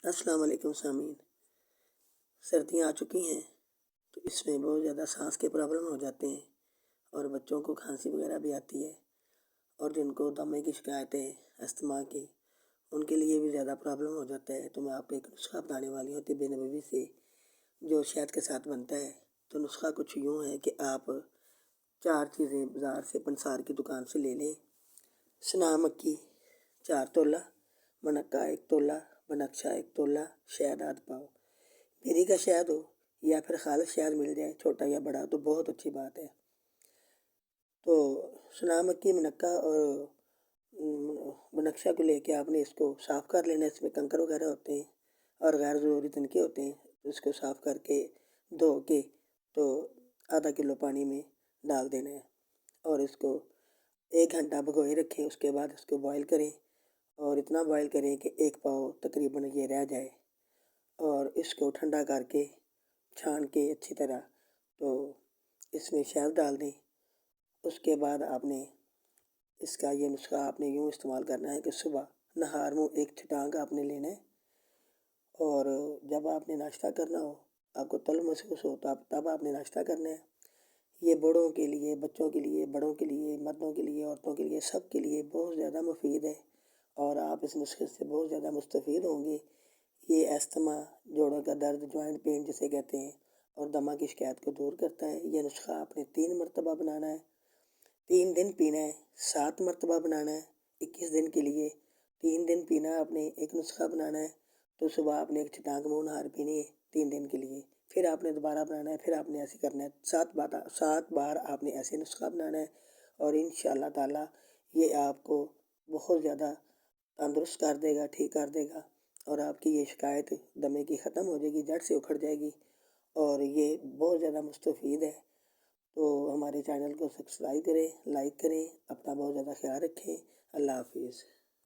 السلام علیکم سامعین، سردیاں آ چکی ہیں تو اس میں بہت زیادہ سانس کے پرابلم ہو جاتے ہیں اور بچوں کو کھانسی وغیرہ بھی آتی ہے، اور جن کو دمے کی شکایتیں استھما کی، ان کے لیے بھی زیادہ پرابلم ہو جاتا ہے۔ تو میں آپ کو ایک نسخہ بتانے والی ہوں طب نبوی سے، جو شہد کے ساتھ بنتا ہے۔ تو نسخہ کچھ یوں ہے کہ آپ 4 چیزیں بازار سے پنسار کی دکان سے لے لیں۔ سنا مکی 4 تولہ، منقہ 1 تولہ، بنقشہ 1 تولہ، شہد آدھ پاؤ۔ بیری کا شہد ہو یا پھر خالص شہد مل جائے، چھوٹا یا بڑا، تو بہت اچھی بات ہے۔ تو سنا مکی، منقہ اور بنقشہ کو لے کے آپ نے اس کو صاف کر لینا۔ اس میں کنکر وغیرہ ہوتے ہیں اور غیر ضروری تنکے ہوتے ہیں، اس کو صاف کر کے دھو کے تو آدھا کلو پانی میں ڈال دینا ہے، اور اس کو 1 گھنٹہ بھگوئے رکھیں۔ اس کے بعد اس کو بوائل کریں، اور اتنا بوائل کریں کہ 1 پاؤ تقریباً یہ رہ جائے، اور اس کو ٹھنڈا کر کے چھان کے اچھی طرح تو اس میں شہد ڈال دیں۔ اس کے بعد آپ نے اس کا یہ نسخہ آپ نے یوں استعمال کرنا ہے کہ صبح نہار منہ 1 چھٹانک آپ نے لینا ہے، اور جب آپ نے ناشتہ کرنا ہو، آپ کو تلب محسوس ہو، تو تب آپ نے ناشتہ کرنا ہے۔ یہ بوڑھوں کے لیے، بچوں کے لیے، بڑوں کے لیے، مردوں کے لیے، عورتوں کے لیے، سب کے لیے بہت زیادہ مفید ہے، اور آپ اس نسخے سے بہت زیادہ مستفید ہوں گے۔ یہ استھما، جوڑوں کا درد، جوائنٹ پین جسے کہتے ہیں، اور دمہ کی شکایت کو دور کرتا ہے۔ یہ نسخہ آپ نے 3 مرتبہ بنانا ہے، 3 دن پینا ہے، 7 مرتبہ بنانا ہے 21 دن کے لیے۔ 3 دن پینا ہے آپ نے، ایک نسخہ بنانا ہے، تو صبح آپ نے 1 چھٹانک منہ نہار پینی ہے 3 دن کے لیے، پھر آپ نے دوبارہ بنانا ہے، پھر آپ نے ایسے کرنا ہے 7 بار آپ نے ایسے نسخہ بنانا ہے، اور انشاءاللہ تعالیٰ یہ آپ کو بہت زیادہ تندرست کر دے گا، ٹھیک کر دے گا، اور آپ کی یہ شکایت دمے کی ختم ہو جائے گی، جڑ سے اکھڑ جائے گی، اور یہ بہت زیادہ مستفید ہے۔ تو ہمارے چینل کو سبسکرائب کریں، لائک کریں، اپنا بہت زیادہ خیال رکھیں۔ اللہ حافظ۔